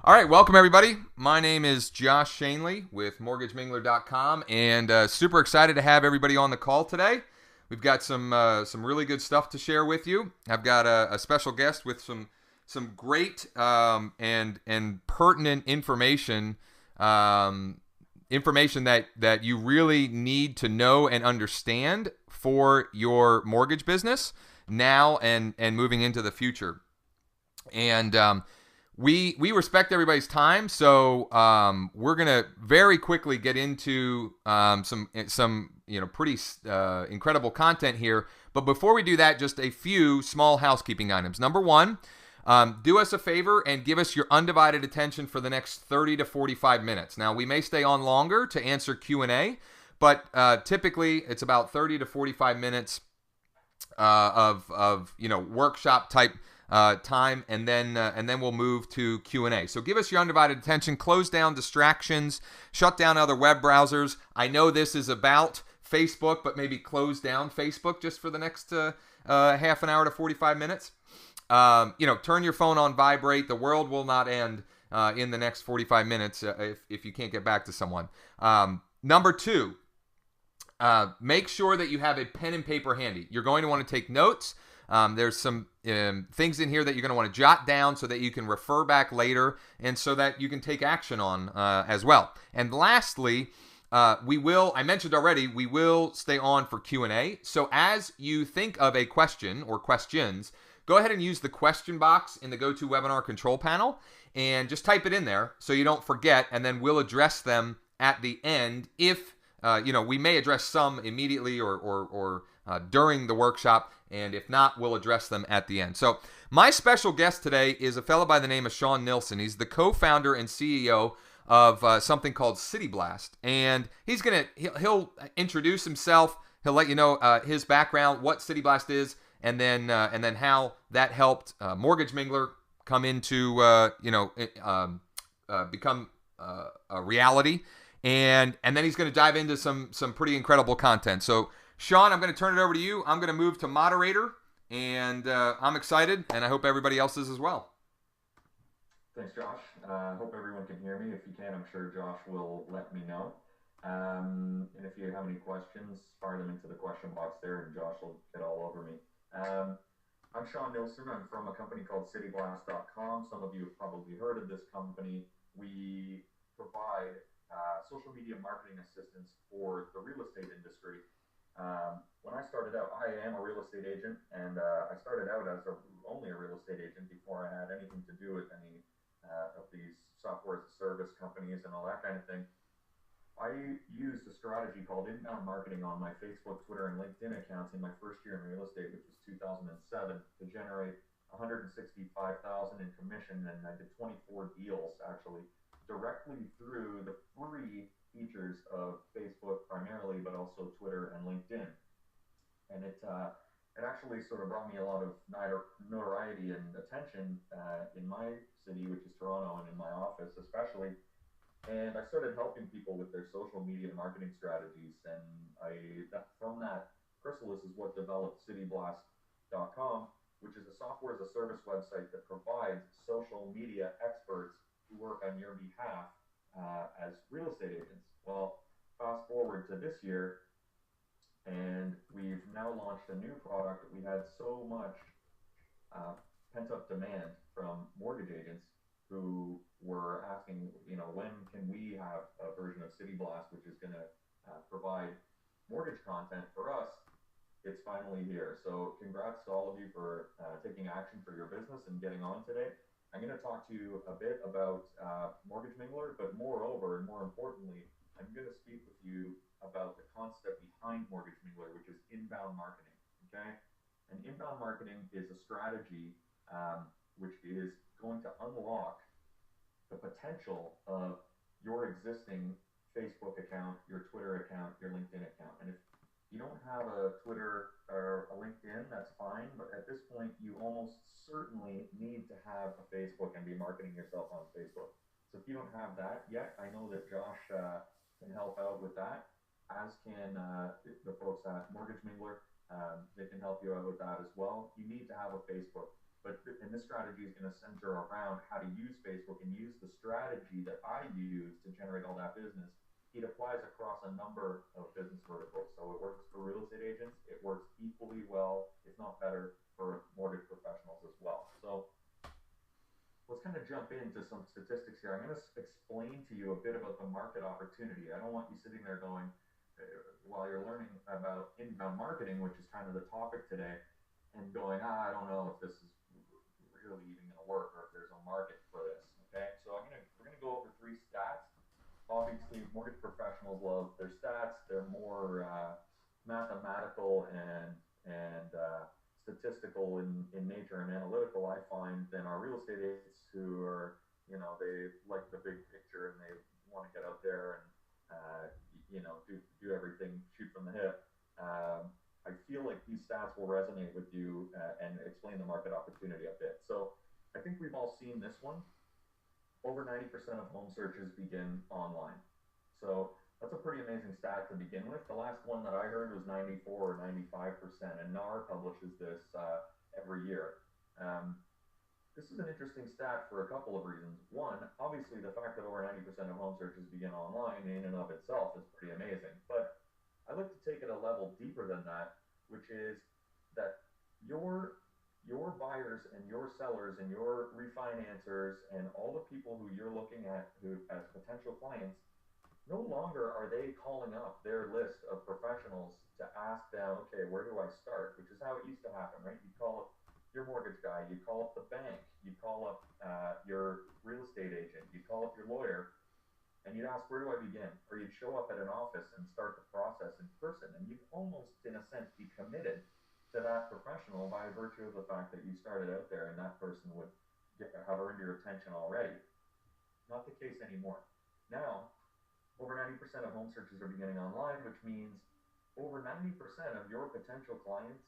All right, welcome everybody. My name is Josh Shanley with MortgageMingler.com, and super excited to have everybody on the call today. We've got some really good stuff to share with you. I've got a special guest with some great and pertinent information information that you really need to know and understand for your mortgage business now and moving into the future. And we respect everybody's time, so we're gonna very quickly get into some pretty incredible content here. But before we do that, just a few small housekeeping items. Number one, do us a favor and give us your undivided attention for the next 30 to 45 minutes. Now, we may stay on longer to answer Q&A, but typically it's about 30 to 45 minutes of workshop type time, and then we'll move to Q&A. So give us your undivided attention. Close down distractions. Shut down other web browsers. I know this is about Facebook, but maybe close down Facebook just for the next half an hour to 45 minutes. Turn your phone on vibrate. The world will not end in the next 45 minutes if you can't get back to someone. Number two, make sure that you have a pen and paper handy. You're going to want to take notes. There's some things in here that you're going to want to jot down so that you can refer back later and so that you can take action on as well. And lastly, I mentioned already, we will stay on for Q&A. So as you think of a question or questions, go ahead and use the question box in the GoToWebinar control panel and just type it in there so you don't forget, and then we'll address them at the end if, we may address some immediately or during the workshop, and if not, we'll address them at the end. So my special guest today is a fellow by the name of Sean Nilsson. He's the co-founder and CEO of something called City Blast, and he'll introduce himself. He'll let you know his background, what City Blast is, and then how that helped Mortgage Mingler come into become a reality, and then he's going to dive into some pretty incredible content. So Sean, I'm going to turn it over to you. I'm going to move to moderator, and I'm excited, and I hope everybody else is as well. Thanks, Josh. I hope everyone can hear me. If you can, I'm sure Josh will let me know. And if you have any questions, fire them into the question box there, and Josh will get all over me. I'm Sean Nilsson. I'm from a company called CityBlast.com. Some of you have probably heard of this company. We provide social media marketing assistance for the real estate industry. When I started out, I am a real estate agent, and I started out as only a real estate agent before I had anything to do with any of these software as a service companies and all that kind of thing. I used a strategy called inbound marketing on my Facebook, Twitter, and LinkedIn accounts in my first year in real estate, which was 2007, to generate $165,000 in commission, and I did 24 deals actually directly through the free features of Facebook primarily, but also Twitter and LinkedIn. And it actually sort of brought me a lot of notoriety and attention in my city, which is Toronto, and in my office especially. And I started helping people with their social media marketing strategies, and from that chrysalis is what developed CityBlast.com, which is a software as a service website that provides social media experts who work on your behalf as real estate agents. Well, fast forward to this year, and we've now launched a new product. We had so much pent-up demand from mortgage agents who were asking, when can we have a version of City Blast, which is going to provide mortgage content for us? It's finally here. So congrats to all of you for taking action for your business and getting on today. I'm going to talk to you a bit about Mortgage Mingler, but moreover, and more importantly, I'm going to speak with you about the concept behind Mortgage Mingler, which is inbound marketing. Okay, and inbound marketing is a strategy which is going to unlock the potential of your existing Facebook account, your Twitter account, your LinkedIn account. And if you don't have a Twitter or a LinkedIn, that's fine. But at this point, you almost certainly need to have a Facebook and be marketing yourself on Facebook. So if you don't have that yet, I know that Josh can help out with that, as can the folks at Mortgage Mingler. They can help you out with that as well. You need to have a Facebook. And this strategy is going to center around how to use Facebook and use the strategy that I use to generate all that business. It applies across a number of business verticals. So it works for real estate agents. It works equally well, if not better, for mortgage professionals as well. So let's kind of jump into some statistics here. I'm going to explain to you a bit about the market opportunity. I don't want you sitting there going, while you're learning about inbound marketing, which is kind of the topic today, and going, I don't know if this is really even going to work or if there's a market for this. Okay, so we're gonna go over 3 stats. Obviously, mortgage professionals love their stats. They're more mathematical and statistical in nature and analytical, I find, than our real estate agents who are, they like the big picture and they want to get out there and do everything, shoot from the hip. I feel like these stats will resonate with you and explain the market opportunity a bit. So I think we've all seen this one. Over 90% of home searches begin online. So that's a pretty amazing stat to begin with. The last one that I heard was 94 or 95%, and NAR publishes this every year. This is an interesting stat for a couple of reasons. One, obviously the fact that over 90% of home searches begin online in and of itself is pretty amazing. But I'd like to take it a level deeper than that, which is that your buyers and your sellers and your refinancers and all the people who you're looking at who as potential clients, no longer are they calling up their list of professionals to ask them, okay, where do I start? Which is how it used to happen, right? You call up your mortgage guy, you call up the bank, you call up your real estate agent, you call up your lawyer, and you'd ask, where do I begin? Or you'd show up at an office and start the process in person, and you'd almost, in a sense, be committed to that professional by virtue of the fact that you started out there and that person would have earned your attention already. Not the case anymore. Now, over 90% of home searches are beginning online, which means over 90% of your potential clients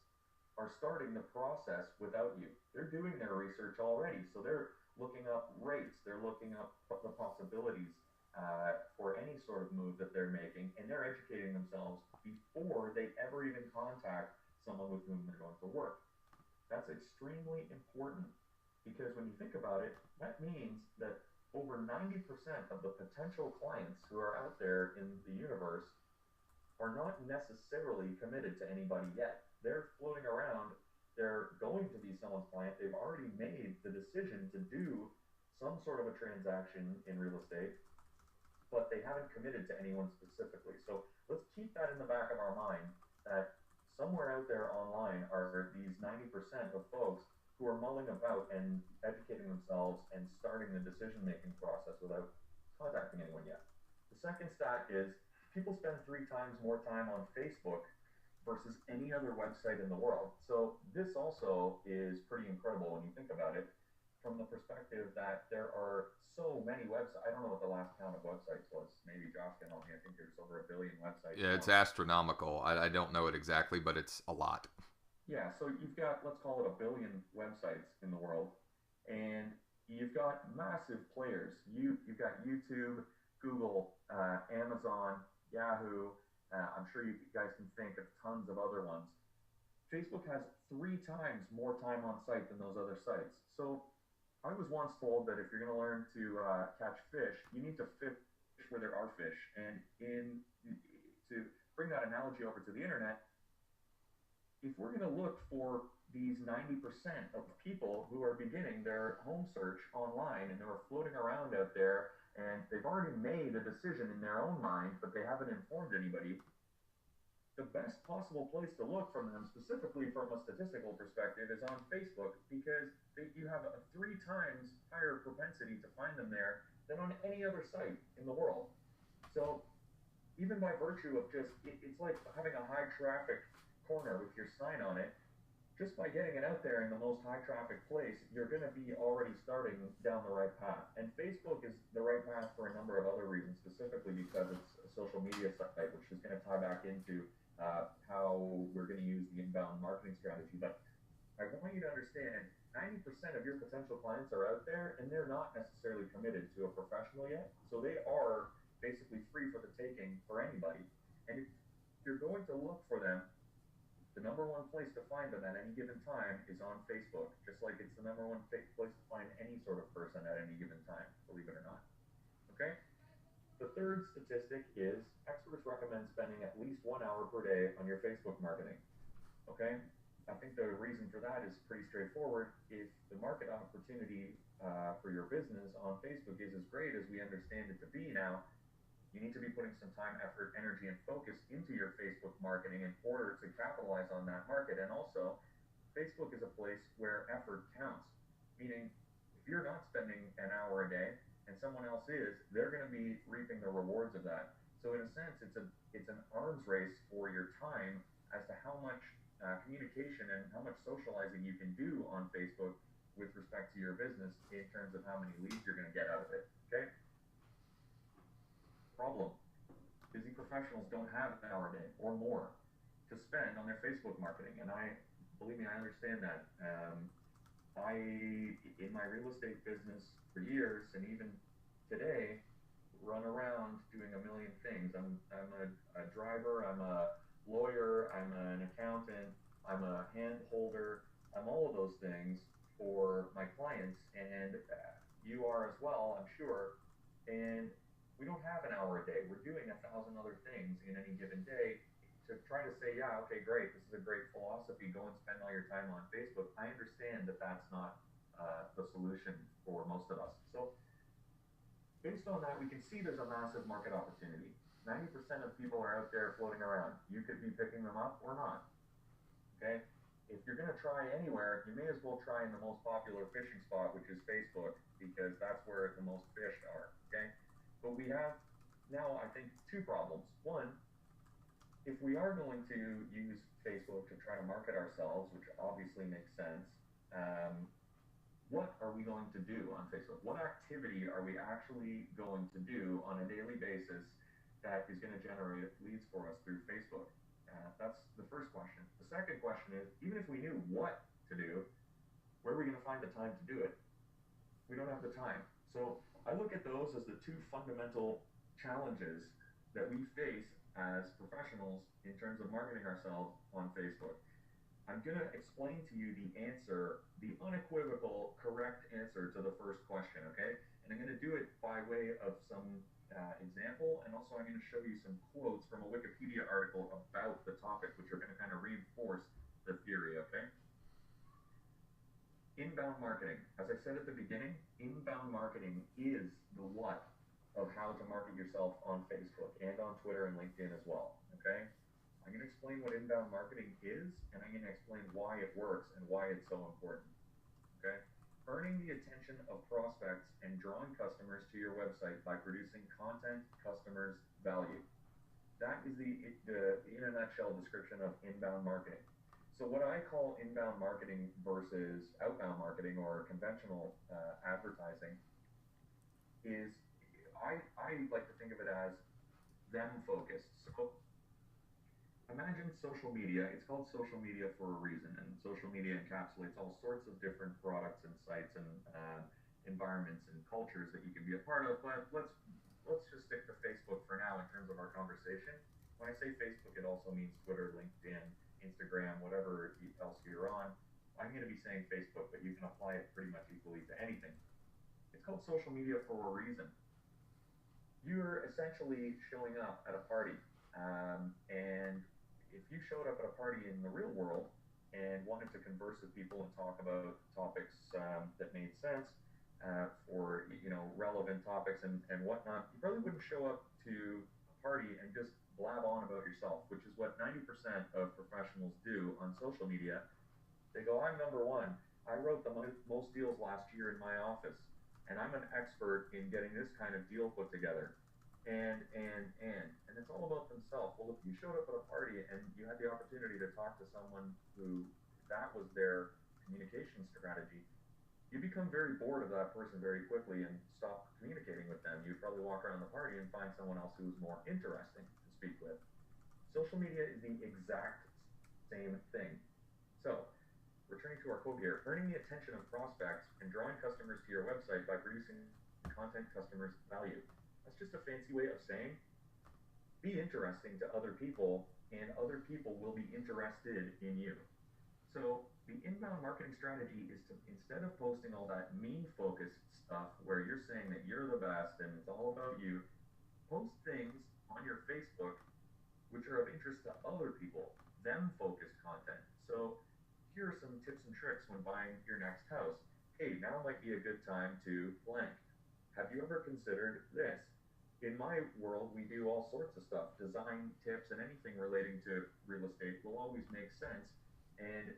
are starting the process without you. They're doing their research already, so they're looking up rates, they're looking up the possibilities for any sort of move that they're making, and they're educating themselves before they ever even contact someone with whom they're going to work. That's extremely important because when you think about it, that means that over 90% of the potential clients who are out there in the universe are not necessarily committed to anybody yet. They're floating around. They're going to be someone's client. They've already made the decision to do some sort of a transaction in real estate, but they haven't committed to anyone specifically. So let's keep that in the back of our mind that somewhere out there online are these 90% of folks who are mulling about and educating themselves and starting the decision-making process without contacting anyone yet. The second stat is people spend 3 times more time on Facebook versus any other website in the world. So this also is pretty incredible when you think about it from the perspective that there are so many websites. I don't know what the last count of websites was. Maybe Josh can help me. I think there's over 1 billion websites. Yeah, it's astronomical. I don't know it exactly, but it's a lot. Yeah, so you've got, let's call it 1 billion websites in the world, and you've got massive players. You've got YouTube, Google, Amazon, Yahoo. I'm sure you guys can think of tons of other ones. Facebook has 3 times more time on site than those other sites. So I was once told that if you're going to learn to catch fish, you need to fish where there are fish. And to bring that analogy over to the internet, if we're going to look for these 90% of people who are beginning their home search online and who are floating around out there and they've already made a decision in their own mind, but they haven't informed anybody, the best possible place to look from them, specifically from a statistical perspective, is on Facebook because you have a 3 times higher propensity to find them there than on any other site in the world. So even by virtue of just, it's like having a high traffic corner with your sign on it. Just by getting it out there in the most high traffic place, you're going to be already starting down the right path. And Facebook is the right path for a number of other reasons, specifically because it's a social media site, which is going to tie back into how we're going to use the inbound marketing strategy. But I want you to understand 90% of your potential clients are out there and they're not necessarily committed to a professional yet. So they are basically free for the taking for anybody. And if you're going to look for them, The number one place to find them at any given time is on Facebook, just like it's the number one place to find any sort of person at any given time, believe it or not. Okay? The third statistic is experts recommend spending at least 1 hour per day on your Facebook marketing. Okay? I think the reason for that is pretty straightforward. If the market opportunity for your business on Facebook is as great as we understand it to be now, you need to be putting some time, effort, energy, and focus into your Facebook marketing in order to capitalize on that market. And also, Facebook is a place where effort counts. Meaning, if you're not spending an hour a day and someone else is, they're going to be reaping the rewards of that. So in a sense, it's an arms race for your time as to how much communication and how much socializing you can do on Facebook with respect to your business in terms of how many leads you're going to get out of it. Okay? Problem. Busy professionals don't have an hour a day or more to spend on their Facebook marketing, and believe me, I understand that. In my real estate business for years, and even today, run around doing a million things. I'm a driver, I'm a lawyer, I'm an accountant, I'm a hand holder, I'm all of those things for my clients, and you are as well, I'm sure. And we don't have an hour a day. We're doing 1,000 other things in any given day. To try to say, yeah, okay, great, this is a great philosophy, go and spend all your time on Facebook. I understand that that's not the solution for most of us. So based on that, we can see there's a massive market opportunity. 90% of people are out there floating around. You could be picking them up or not. Okay? If you're going to try anywhere, you may as well try in the most popular fishing spot, which is Facebook, because that's where the most fish are. Okay? But we have now, I think, two problems. One, if we are going to use Facebook to try to market ourselves, which obviously makes sense, what are we going to do on Facebook? What activity are we actually going to do on a daily basis that is going to generate leads for us through Facebook? That's the first question. The second question is, even if we knew what to do, where are we going to find the time to do it? We don't have the time. So I look at those as the two fundamental challenges that we face as professionals in terms of marketing ourselves on Facebook. I'm going to explain to you the answer, the unequivocal correct answer to the first question, okay? And I'm going to do it by way of some example, and also I'm going to show you some quotes from a Wikipedia article about the topic, which are going to kind of reinforce the theory, okay? Inbound marketing. As I said at the beginning, inbound marketing is the what of how to market yourself on Facebook and on Twitter and LinkedIn as well, okay? I'm going to explain what inbound marketing is, and I'm going to explain why it works and why it's so important, okay? Earning the attention of prospects and drawing customers to your website by producing content customers value. That is the in a nutshell description of inbound marketing. So what I call inbound marketing versus outbound marketing or conventional advertising is, I like to think of it as them focused. So imagine social media. It's called social media for a reason, and social media encapsulates all sorts of different products and sites and environments and cultures that you can be a part of. But let's just stick to Facebook for now in terms of our conversation. When I say Facebook, it also means Twitter, LinkedIn, Instagram, whatever else you're on. I'm going to be saying Facebook, but you can apply it pretty much equally to anything. It's called social media for a reason. You're essentially showing up at a party, and if you showed up at a party in the real world and wanted to converse with people and talk about topics that made sense for relevant topics and whatnot, you probably wouldn't show up to a party and just blab on about yourself, which is what 90% of professionals do on social media. They go, I'm number one. I wrote the most deals last year in my office, and I'm an expert in getting this kind of deal put together. And it's all about themselves. Well, if you showed up at a party and you had the opportunity to talk to someone who that was their communication strategy, you become very bored of that person very quickly and stop communicating with them. You'd probably walk around the party and find someone else who's more interesting to speak with. Social media is the exact same thing. So, returning to our quote here, earning the attention of prospects and drawing customers to your website by producing content customers value. That's just a fancy way of saying be interesting to other people and other people will be interested in you. So the inbound marketing strategy is to, instead of posting all that me focused stuff where you're saying that you're the best and it's all about you, post things on your Facebook which are of interest to other people, them focused content. So here are some tips and tricks when buying your next house. Hey, now might be a good time to blank. Have you ever considered this? In my world, we do all sorts of stuff. Design tips and anything relating to real estate will always make sense. And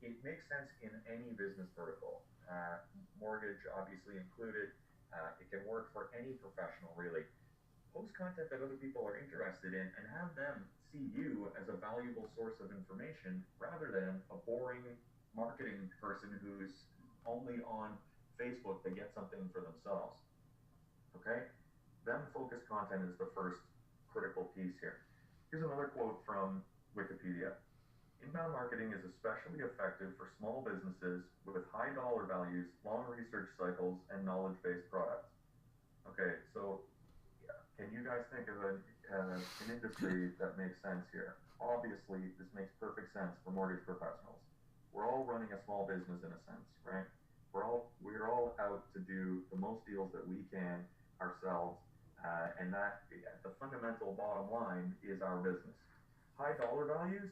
it makes sense in any business vertical. Mortgage, obviously included. It can work for any professional, really. Post content that other people are interested in and have them see you as a valuable source of information rather than a boring marketing person who's only on Facebook to get something for themselves. Okay? Them focused content is the first critical piece here. Here's another quote from Wikipedia. Inbound marketing is especially effective for small businesses with high dollar values, long research cycles, and knowledge-based products. Okay, so can you guys think of an industry that makes sense here? Obviously, this makes perfect sense for mortgage professionals. We're all running a small business in a sense, right? We're all out to do the most deals that we can ourselves, and that the fundamental bottom line is our business. High dollar values,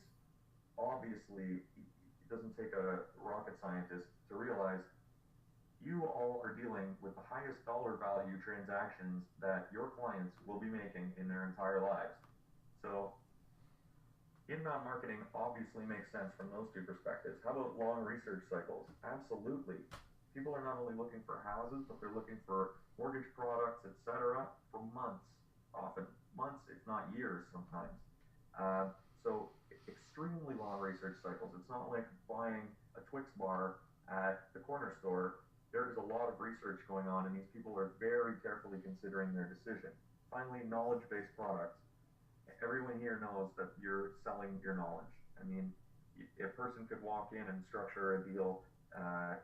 obviously, it doesn't take a rocket scientist to realize you all are dealing with the highest dollar value transactions that your clients will be making in their entire lives. So inbound marketing obviously makes sense from those two perspectives. How about long research cycles? Absolutely. People are not only looking for houses, but they're looking for mortgage products, etc., for months, often months, if not years sometimes. So extremely long research cycles. It's not like buying a Twix bar at the corner store. There's a lot of research going on, and these people are very carefully considering their decision. Finally, knowledge-based products. Everyone here knows that you're selling your knowledge. I mean, a person could walk in and structure a deal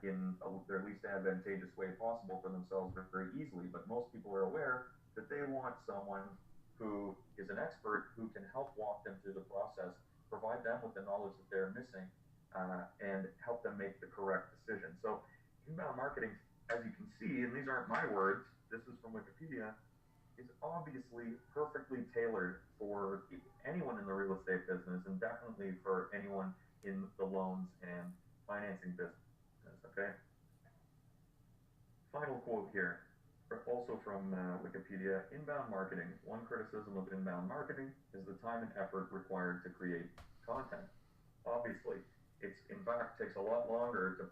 in their least advantageous way possible for themselves very easily, but most people are aware that they want someone who is an expert who can help walk them through the process, provide them with the knowledge that they're missing, and help them make the correct decision. So inbound marketing, as you can see, and these aren't my words, this is from Wikipedia, is obviously perfectly tailored for anyone in the real estate business and definitely for anyone in the loans and financing business, okay? Final quote here, also from Wikipedia, inbound marketing. One criticism of inbound marketing is the time and effort required to create content. Obviously, it's in fact takes a lot longer to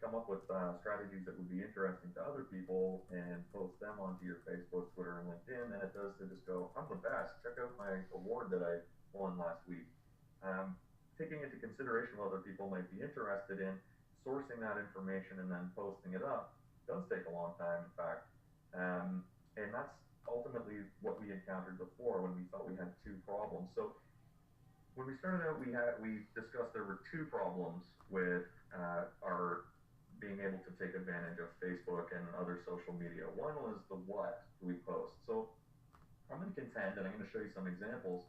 come up with strategies that would be interesting to other people and post them onto your Facebook, Twitter, and LinkedIn than it does to just go, I'm the best, check out my award that I won last week. Taking into consideration what other people might be interested in, sourcing that information and then posting it up does take a long time, in fact. And that's ultimately what we encountered before when we thought we had two problems. So when we started out, we discussed there were two problems with our being able to take advantage of Facebook and other social media. One was the what do we post. So I'm going to contend, and I'm going to show you some examples,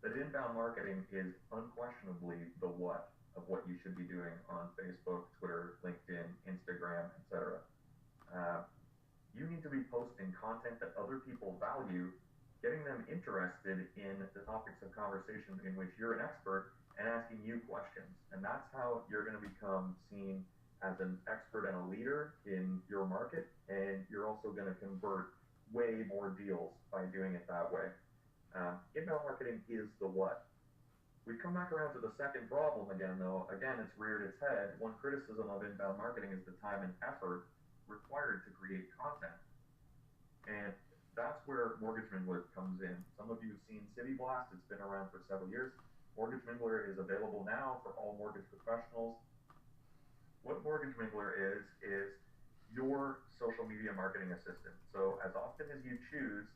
that inbound marketing is unquestionably the what of what you should be doing on Facebook, Twitter, LinkedIn, Instagram, etc. You need to be posting content that other people value, getting them interested in the topics of conversation in which you're an expert and asking you questions. And that's how you're going to become seen as an expert and a leader in your market, and you're also going to convert way more deals by doing it that way. Inbound marketing is the what. We come back around to the second problem again, though. Again, it's reared its head. One criticism of inbound marketing is the time and effort required to create content. And that's where Mortgage Mingler comes in. Some of you have seen City Blast. It's been around for several years. Mortgage Mingler is available now for all mortgage professionals. What Mortgage Mingler is your social media marketing assistant. So as often as you choose,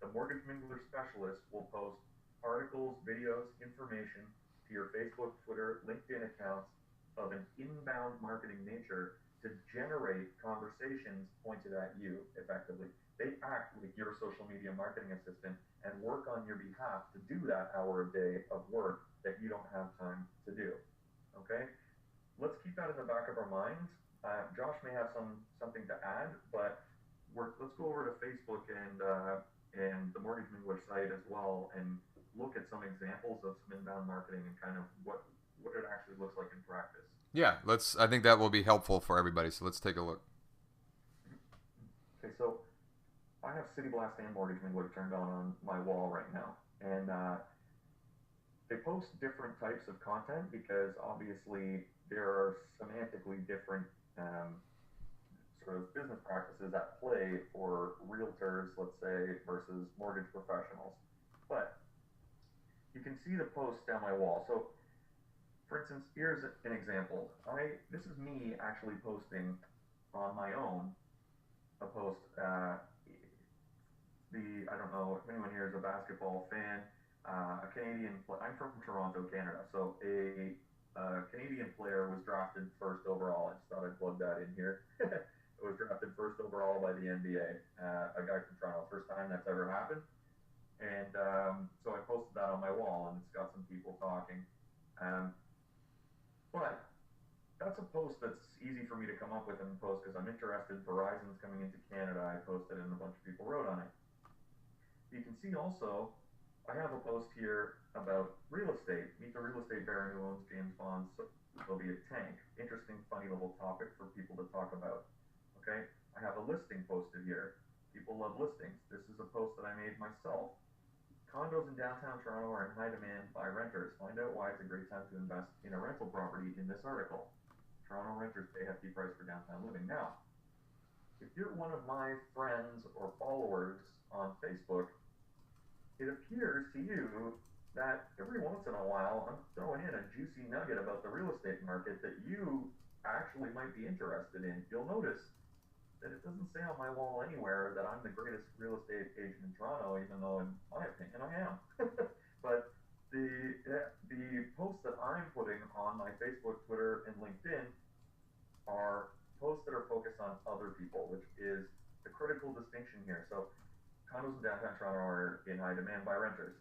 the Mortgage Mingler specialist will post articles, videos, information to your Facebook, Twitter, LinkedIn accounts of an inbound marketing nature to generate conversations pointed at you effectively. They act like your social media marketing assistant and work on your behalf to do that hour a day of work that you don't have time to do. Okay? Let's keep that in the back of our minds. Josh may have something to add, but let's go over to Facebook and the Mortgage Mingler site as well, and look at some examples of some inbound marketing and kind of what it actually looks like in practice. Yeah, I think that will be helpful for everybody. So let's take a look. Okay, so I have City Blast and Mortgage Mingler turned on my wall right now, and they post different types of content because obviously there are semantically different sort of business practices at play for realtors, let's say, versus mortgage professionals. But you can see the posts down my wall. So, for instance, here's an example. This is me actually posting on my own a post. I don't know if anyone here is a basketball fan. A Canadian. I'm from Toronto, Canada. So a Canadian player was drafted first overall. I just thought I'd plug that in here. It was drafted first overall by the NBA. A guy from Toronto. First time that's ever happened. And so I posted that on my wall, and it's got some people talking. But that's a post that's easy for me to come up with and post because I'm interested. Verizon's coming into Canada. I posted it, and a bunch of people wrote on it. You can see also, I have a post here about real estate. Meet the real estate baron who owns James Bond's Soviet tank. Interesting, funny little topic for people to talk about. Okay, I have a listing posted here. People love listings. This is a post that I made myself. Condos in downtown Toronto are in high demand by renters. Find out why it's a great time to invest in a rental property in this article. Toronto renters pay a hefty price for downtown living. Now, if you're one of my friends or followers on Facebook, it appears to you that every once in a while I'm throwing in a juicy nugget about the real estate market that you actually might be interested in. You'll notice that it doesn't say on my wall anywhere that I'm the greatest real estate agent in Toronto, even though in my opinion I am. But the posts that I'm putting on my Facebook, Twitter, and LinkedIn are posts that are focused on other people, which is the critical distinction here. So condos in downtown Toronto are in high demand by renters.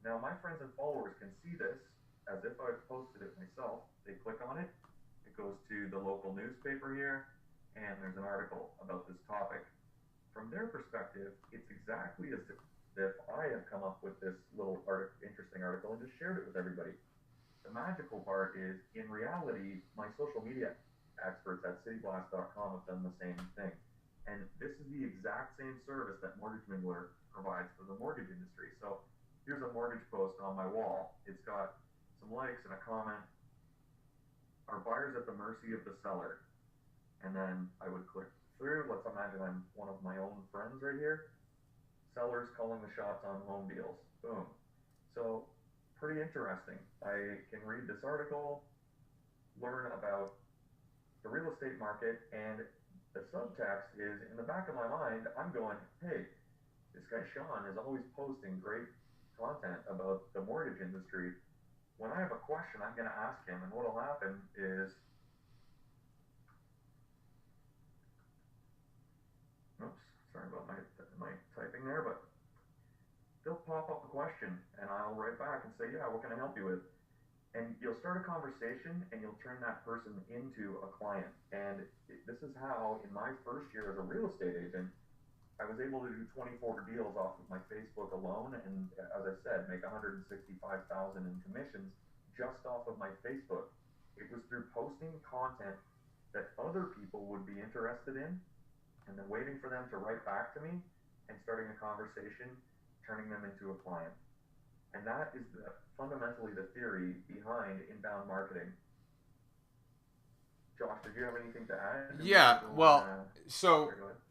Now my friends and followers can see this as if I've posted it myself. They click on it, it goes to the local newspaper here, and there's an article about this topic. From their perspective, it's exactly as if I have come up with this little interesting article and just shared it with everybody. The magical part is, in reality, my social media experts at cityblast.com have done the same thing. And this is the exact same service that Mortgage Mingler provides for the mortgage industry. So here's a mortgage post on my wall. It's got some likes and a comment. Are buyers at the mercy of the seller? And then I would click through. Let's imagine I'm one of my own friends right here. Sellers calling the shots on home deals. Boom. So pretty interesting. I can read this article, learn about the real estate market, and the subtext is, in the back of my mind, I'm going, hey, this guy Sean is always posting great content about the mortgage industry. When I have a question, I'm going to ask him, and what'll happen is, oops, sorry about my typing there, but they'll pop up a question, and I'll write back and say, yeah, what can I help you with? And you'll start a conversation, and you'll turn that person into a client. And this is how, in my first year as a real estate agent, I was able to do 24 deals off of my Facebook alone, and as I said, make $165,000 in commissions just off of my Facebook. It was through posting content that other people would be interested in, and then waiting for them to write back to me and starting a conversation, turning them into a client. And that is fundamentally the theory behind inbound marketing. Josh, did you have anything to add? Yeah, well,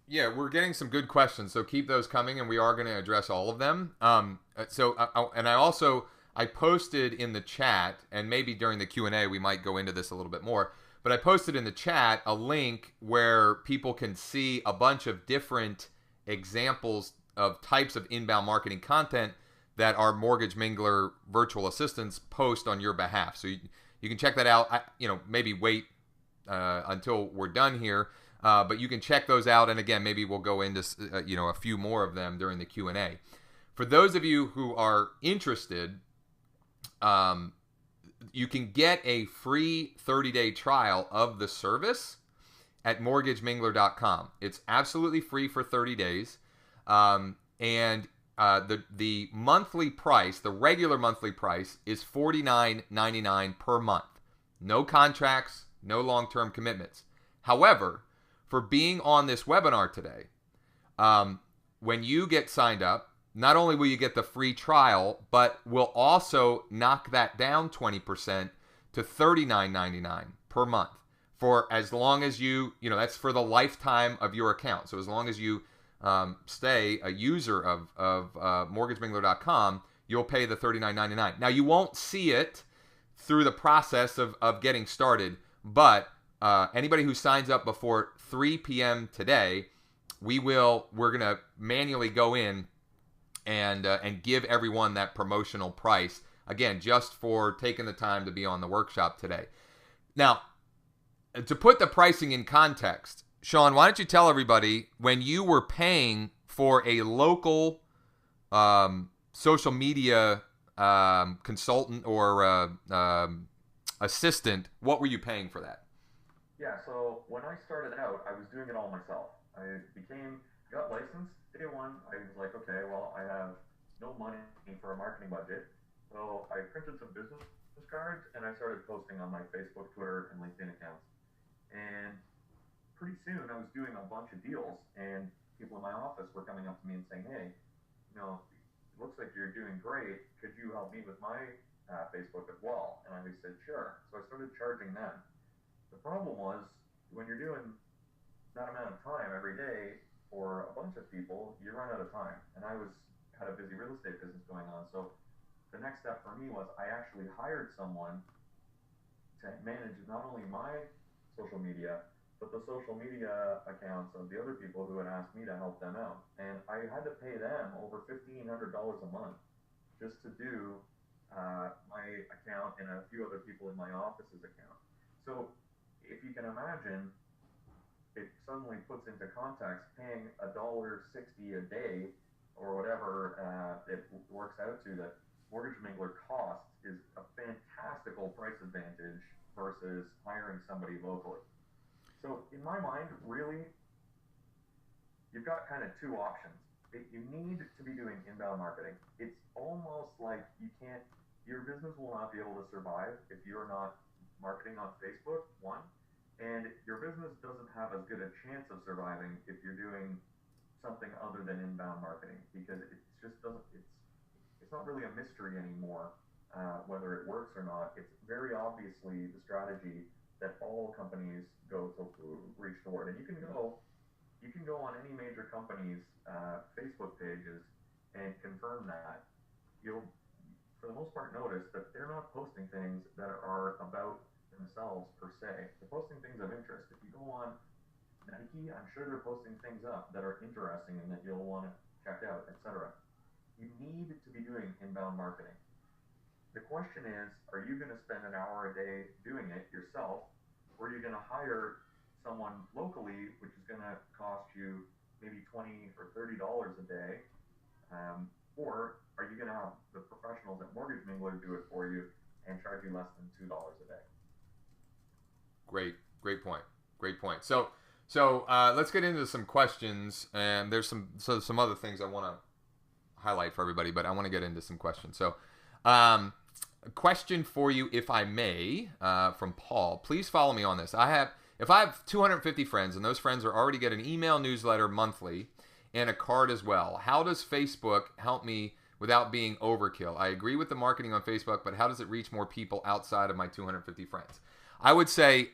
yeah, we're getting some good questions, so keep those coming, and we are going to address all of them. I posted in the chat, and maybe during the Q&A we might go into this a little bit more, but I posted in the chat a link where people can see a bunch of different examples of types of inbound marketing content that our Mortgage Mingler virtual assistants post on your behalf. So you can check that out. Maybe wait until we're done here. But you can check those out, and again, maybe we'll go into a few more of them during the Q&A. For those of you who are interested, you can get a free 30-day trial of the service at mortgagemingler.com. It's absolutely free for 30 days. And the monthly price, the regular monthly price, is $49.99 per month. No contracts, no long-term commitments. However, for being on this webinar today, when you get signed up, not only will you get the free trial, but we'll also knock that down 20% to $39.99 per month for as long as that's for the lifetime of your account. So as long as you stay a user of mortgagemingler.com, you'll pay the $39.99. Now, you won't see it through the process of getting started, but anybody who signs up before 3 p.m. today, we're going to manually go in and give everyone that promotional price, again, just for taking the time to be on the workshop today. Now, to put the pricing in context, Sean, why don't you tell everybody, when you were paying for a local social media consultant or assistant, what were you paying for that? Yeah, so when I started out, I was doing it all myself. I got licensed. Day one, I was like, okay, well, I have no money for a marketing budget. So I printed some business cards and I started posting on my Facebook, Twitter, and LinkedIn accounts. And pretty soon I was doing a bunch of deals, and people in my office were coming up to me and saying, hey, it looks like you're doing great. Could you help me with my Facebook as well? And I said, sure. So I started charging them. The problem was, when you're doing that amount of time every day for a bunch of people, you run out of time. And I had a busy real estate business going on. So the next step for me was I actually hired someone to manage not only my social media, but the social media accounts of the other people who had asked me to help them out. And I had to pay them over $1,500 a month just to do my account and a few other people in my office's account. So if you can imagine, it suddenly puts into context paying $1.60 a day or whatever it works out to, that Mortgage Mingler costs is a fantastical price advantage versus hiring somebody locally. So in my mind, really, you've got kind of two options. You need to be doing inbound marketing. It's almost like your business will not be able to survive if you're not marketing on Facebook, one. And your business doesn't have as good a chance of surviving if you're doing something other than inbound marketing, because it's not really a mystery anymore whether it works or not. It's very obviously the strategy that all companies go to reach toward. And you can go on any major company's Facebook pages and confirm that. You'll, for the most part, notice that they're not posting things that are about themselves per se. They're posting things of interest. If you go on Nike, I'm sure they're posting things up that are interesting and that you'll want to check out, etc. You need to be doing inbound marketing. The question is, are you going to spend an hour a day doing it yourself, or are you going to hire someone locally, which is going to cost you maybe $20 or $30 a day, or are you going to have the professionals at Mortgage Mingler do it for you and charge you less than $2 a day? Great point. So let's get into some questions, and there's some other things I want to highlight for everybody, but I want to get into some questions. So, a question for you, if I may, from Paul. Please follow me on this. If I have 250 friends, and those friends are already get an email newsletter monthly and a card as well, how does Facebook help me without being overkill? I agree with the marketing on Facebook, but how does it reach more people outside of my 250 friends? I would say,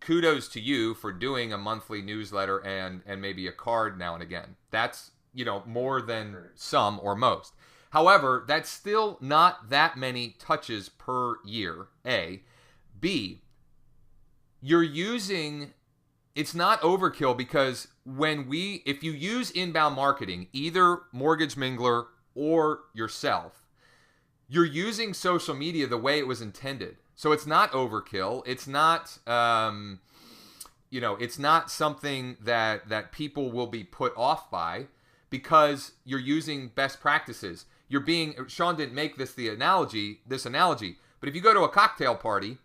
kudos to you for doing a monthly newsletter and maybe a card now and again. That's, more than some or most. However, that's still not that many touches per year, A. B, it's not overkill, because if you use inbound marketing, either Mortgage Mingler or yourself, you're using social media the way it was intended. So it's not overkill. It's not, it's not something that people will be put off by because you're using best practices. Sean didn't make this analogy, but if you go to a cocktail party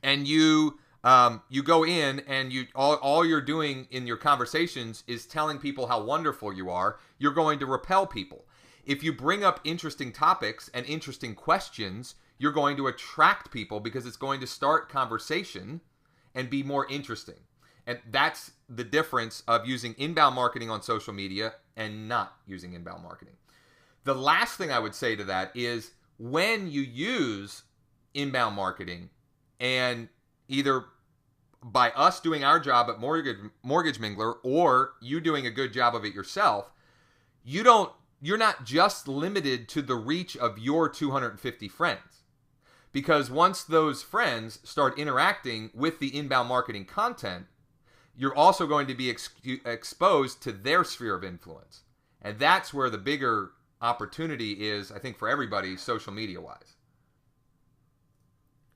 and you go in and all you're doing in your conversations is telling people how wonderful you are, you're going to repel people. If you bring up interesting topics and interesting questions, you're going to attract people because it's going to start conversation and be more interesting. And that's the difference of using inbound marketing on social media and not using inbound marketing. The last thing I would say to that is when you use inbound marketing, and either by us doing our job at Mortgage Mingler or you doing a good job of it yourself, you're not just limited to the reach of your 250 friends. Because once those friends start interacting with the inbound marketing content, you're also going to be exposed to their sphere of influence. And that's where the bigger opportunity is, I think, for everybody, social media-wise.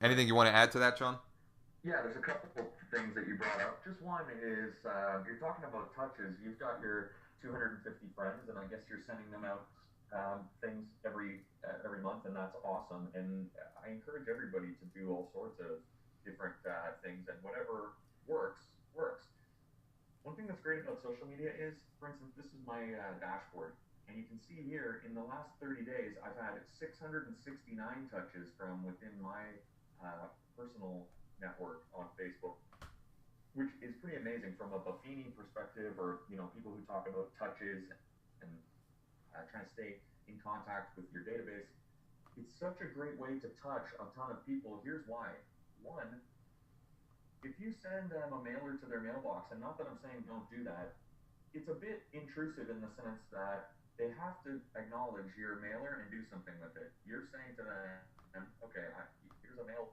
Anything you want to add to that, Sean? Yeah, there's a couple of things that you brought up. Just one is you're talking about touches. You've got your 250 friends, and I guess you're sending them out things every month, and that's awesome. And I encourage everybody to do all sorts of different things, and whatever works. One thing that's great about social media is, for instance, this is my dashboard, and you can see here in the last 30 days, I've had 669 touches from within my personal network on Facebook, which is pretty amazing from a Buffini perspective, or people who talk about touches and trying to stay in contact with your database. It's such a great way to touch a ton of people. Here's why. One, if you send them a mailer to their mailbox, and not that I'm saying don't do that, it's a bit intrusive in the sense that they have to acknowledge your mailer and do something with it. You're saying to them, okay, here's a mailer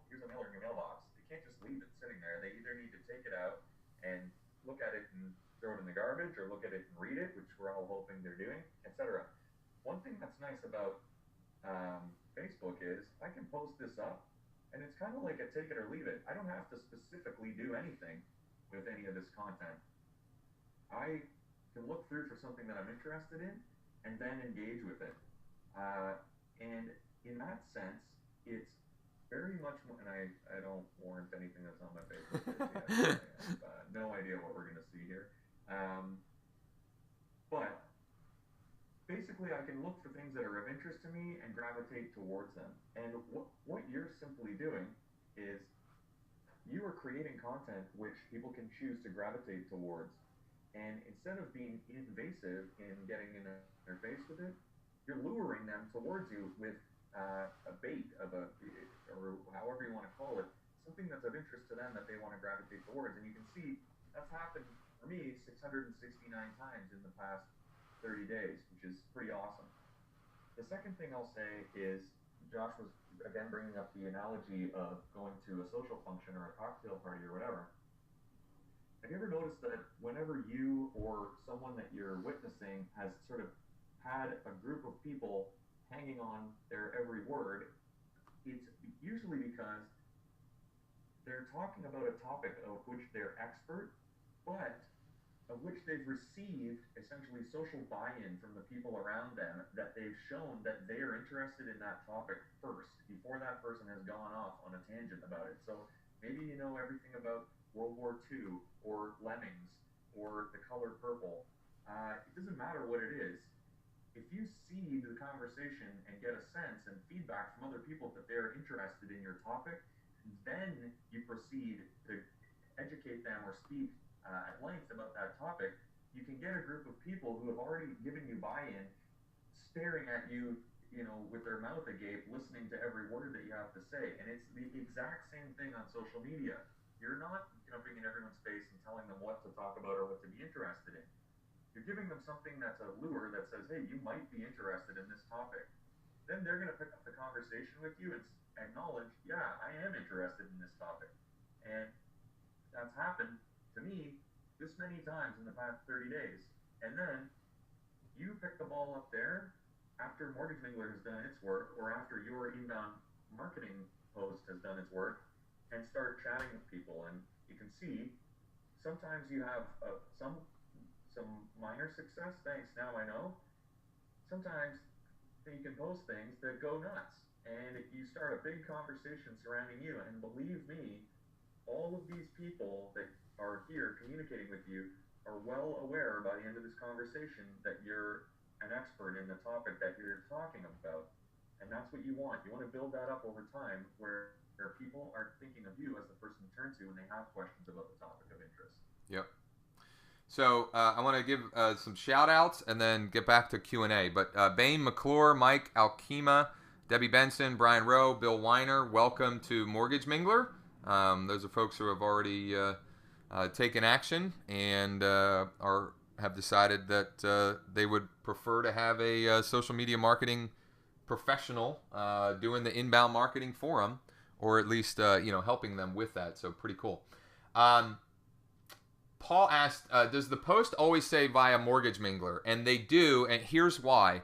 in your mailbox. They can't just leave it sitting there. They either need to take it out and look at it and throw it in the garbage, or look at it and read it, which we're all hoping they're doing, etc. One thing that's nice about Facebook is I can post this up, and it's kind of like a take it or leave it. I don't have to specifically do anything with any of this content. I can look through for something that I'm interested in and then engage with it. And in that sense, it's very much more, and I don't warrant anything that's on my Facebook page yet. I have no idea what we're going to see here. But basically, I can look for things that are of interest to me and gravitate towards them. And what you're simply doing is you are creating content which people can choose to gravitate towards. And instead of being invasive in getting in their face with it, you're luring them towards you with a bait or however you want to call it, something that's of interest to them that they want to gravitate towards. And you can see that's happened for me 669 times in the past 30 days, which is pretty awesome. The second thing I'll say is Josh was again bringing up the analogy of going to a social function or a cocktail party or whatever. Have you ever noticed that whenever you or someone that you're witnessing has sort of had a group of people hanging on their every word, it's usually because they're talking about a topic of which they're expert, but of which they've received essentially social buy-in from the people around them, that they've shown that they are interested in that topic first, before that person has gone off on a tangent about it. So maybe you know everything about World War II, or lemmings, or the color purple. It doesn't matter what it is. If you seed the conversation and get a sense and feedback from other people that they're interested in your topic, then you proceed to educate them or speak at length about that topic. You can get a group of people who have already given you buy-in, staring at you, with their mouth agape, listening to every word that you have to say. And it's the exact same thing on social media. You're not jumping in everyone's face and telling them what to talk about or what to be interested in. You're giving them something that's a lure that says, hey, you might be interested in this topic. Then they're going to pick up the conversation with you and acknowledge, yeah, I am interested in this topic. And that's happened to me this many times in the past 30 days. And then you pick the ball up there after Mortgage Mingler has done its work, or after your inbound marketing post has done its work, and start chatting with people. And you can see sometimes you have some minor success. Thanks. Now I know. Sometimes you can post things that go nuts, and if you start a big conversation surrounding you, and believe me, all of these people that are here communicating with you are well aware by the end of this conversation that you're an expert in the topic that you're talking about. And that's what you want. You want to build that up over time where people are thinking of you as the person to turn to when they have questions about the topic of interest. Yep. So I want to give some shout outs and then get back to Q&A. But Bain McClure, Mike Alkema, Debbie Benson, Brian Rowe, Bill Weiner, welcome to Mortgage Mingler. Those are folks who have already taken action and have decided that they would prefer to have a social media marketing professional doing the inbound marketing for them, or at least helping them with that. So pretty cool. Paul asked, does the post always say via Mortgage Mingler? And they do, and here's why.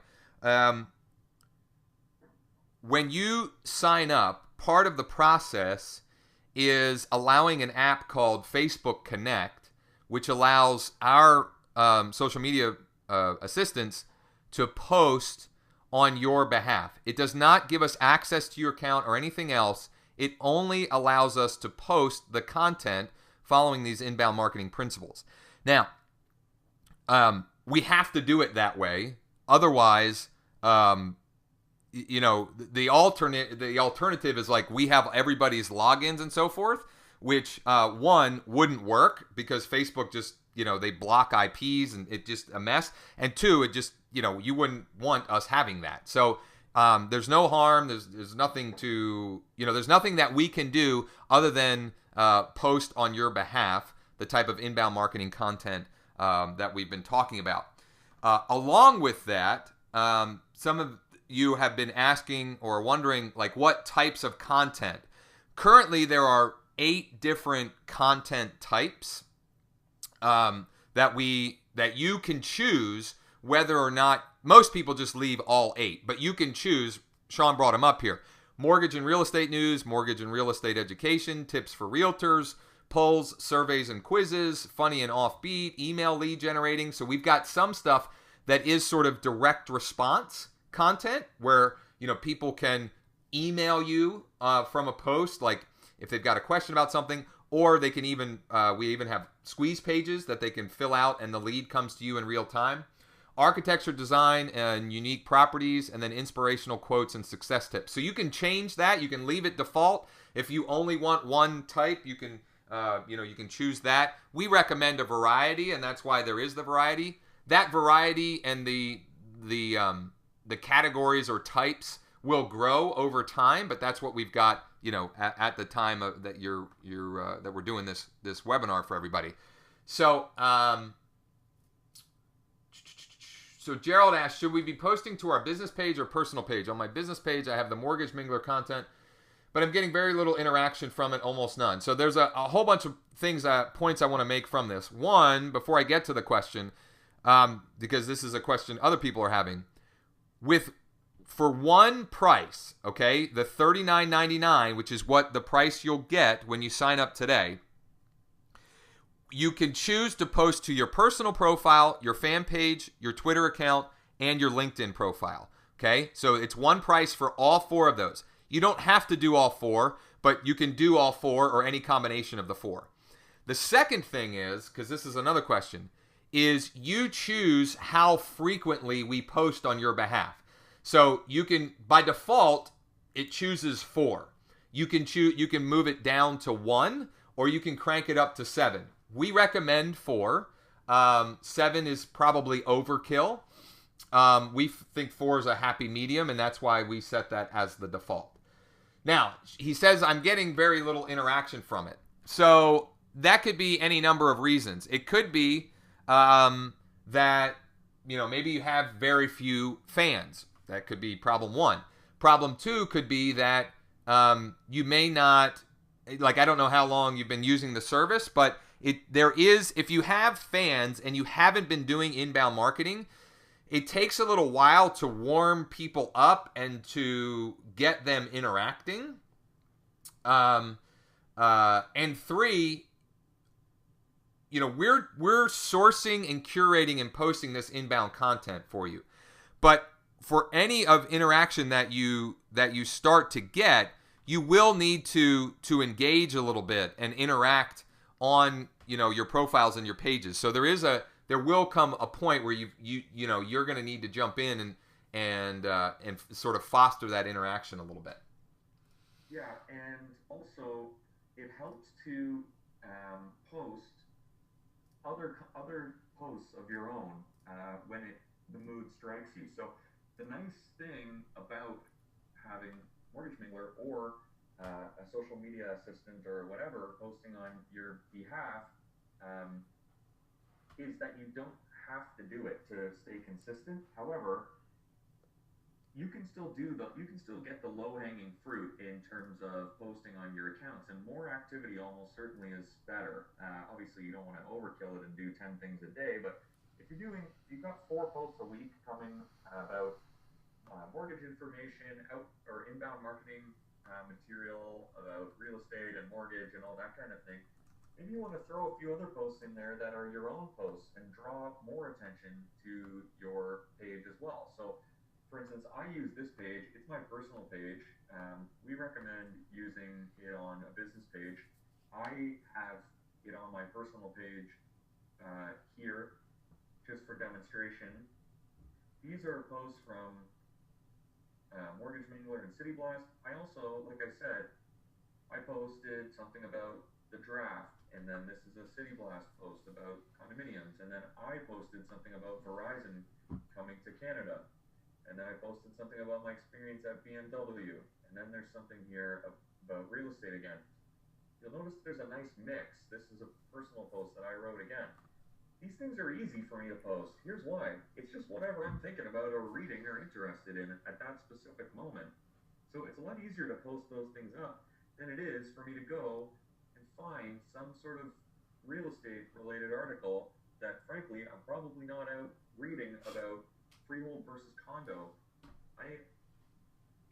When you sign up, part of the process is allowing an app called Facebook Connect, which allows our social media assistants to post on your behalf. It does not give us access to your account or anything else. It only allows us to post the content following these inbound marketing principles. Now, we have to do it that way. Otherwise, the alternative is like we have everybody's logins and so forth, which one, wouldn't work because Facebook just, they block IPs and it's just a mess. And two, it just, you wouldn't want us having that. So there's no harm. There's nothing to, there's nothing that we can do other than post on your behalf the type of inbound marketing content that we've been talking about. Along with that, some of you have been asking or wondering like what types of content. Currently, there are 8 different content types that you can choose whether or not. Most people just leave all 8, but you can choose. Sean brought them up here. Mortgage and real estate news, mortgage and real estate education, tips for realtors, polls, surveys and quizzes, funny and offbeat, email lead generating. So we've got some stuff that is sort of direct response content where, people can email you from a post, like if they've got a question about something, or they can even, we even have squeeze pages that they can fill out and the lead comes to you in real time. Architecture, design, and unique properties, and then inspirational quotes and success tips. So you can change that. You can leave it default. If you only want one type, you can, you can choose that. We recommend a variety, and that's why there is the variety. That variety and the categories or types will grow over time, but that's what we've got, at the time that that we're doing this webinar for everybody. So. So Gerald asked, should we be posting to our business page or personal page? On my business page, I have the Mortgage Mingler content, but I'm getting very little interaction from it, almost none. So there's a whole bunch of things, points I want to make from this. One, before I get to the question, because this is a question other people are having, for one price, okay, the $39.99, which is what the price you'll get when you sign up today, you can choose to post to your personal profile, your fan page, your Twitter account, and your LinkedIn profile. Okay, so it's one price for all 4 of those. You don't have to do all 4, but you can do all 4 or any combination of the 4. The second thing is, because this is another question, is you choose how frequently we post on your behalf. So you can, by default, it chooses 4. You can move it down to 1, or you can crank it up to 7. We recommend 4. 7 is probably overkill. We think 4 is a happy medium, and that's why we set that as the default. Now, he says, I'm getting very little interaction from it. So that could be any number of reasons. It could be that, maybe you have very few fans. That could be problem 1. Problem 2 could be that you may not, I don't know how long you've been using the service, but if you have fans and you haven't been doing inbound marketing, it takes a little while to warm people up and to get them interacting. And three, we're sourcing and curating and posting this inbound content for you. But for any of interaction that you start to get, you will need to engage a little bit and interact on your profiles and your pages. So there will come a point where you're going to need to jump in and sort of foster that interaction a little bit. Yeah, and also it helps to post other posts of your own when the mood strikes you. So the nice thing about having Mortgage Mingler or a social media assistant or whatever posting on your behalf is that you don't have to do it to stay consistent. However, you can still get the low hanging fruit in terms of posting on your accounts, and more activity almost certainly is better. Obviously, you don't want to overkill it and do 10 things a day, but if you've got 4 posts a week coming about mortgage information, out or inbound marketing material about real estate and mortgage and all that kind of thing. Maybe you want to throw a few other posts in there that are your own posts and draw more attention to your page as well. So, for instance, I use this page. It's my personal page. We recommend using it on a business page. I have it on my personal page here just for demonstration. These are posts from Mortgage Mingler and City Blast. I also, like I said, I posted something about the draft, and then this is a City Blast post about condominiums, and then I posted something about Verizon coming to Canada, and then I posted something about my experience at BMW, and then there's something here about real estate again. You'll notice there's a nice mix. This is a personal post that I wrote again. These things are easy for me to post. Here's why. It's just whatever I'm thinking about or reading or interested in at that specific moment. So it's a lot easier to post those things up than it is for me to go and find some sort of real estate related article that, frankly, I'm probably not out reading about freehold versus condo. I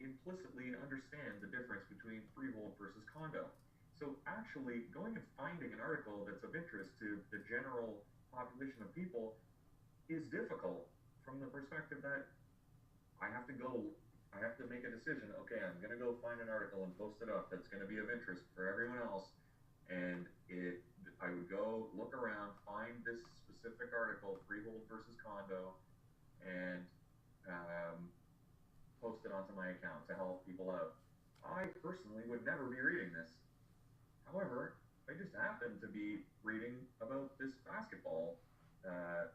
implicitly understand the difference between freehold versus condo. So actually going and finding an article that's of interest to the general population of people is difficult from the perspective that I have to make a decision. Okay, I'm going to go find an article and post it up that's going to be of interest for everyone else. And I would go look around, find this specific article, freehold versus condo, and post it onto my account to help people out. I personally would never be reading this. However, I just happened to be reading about this basketball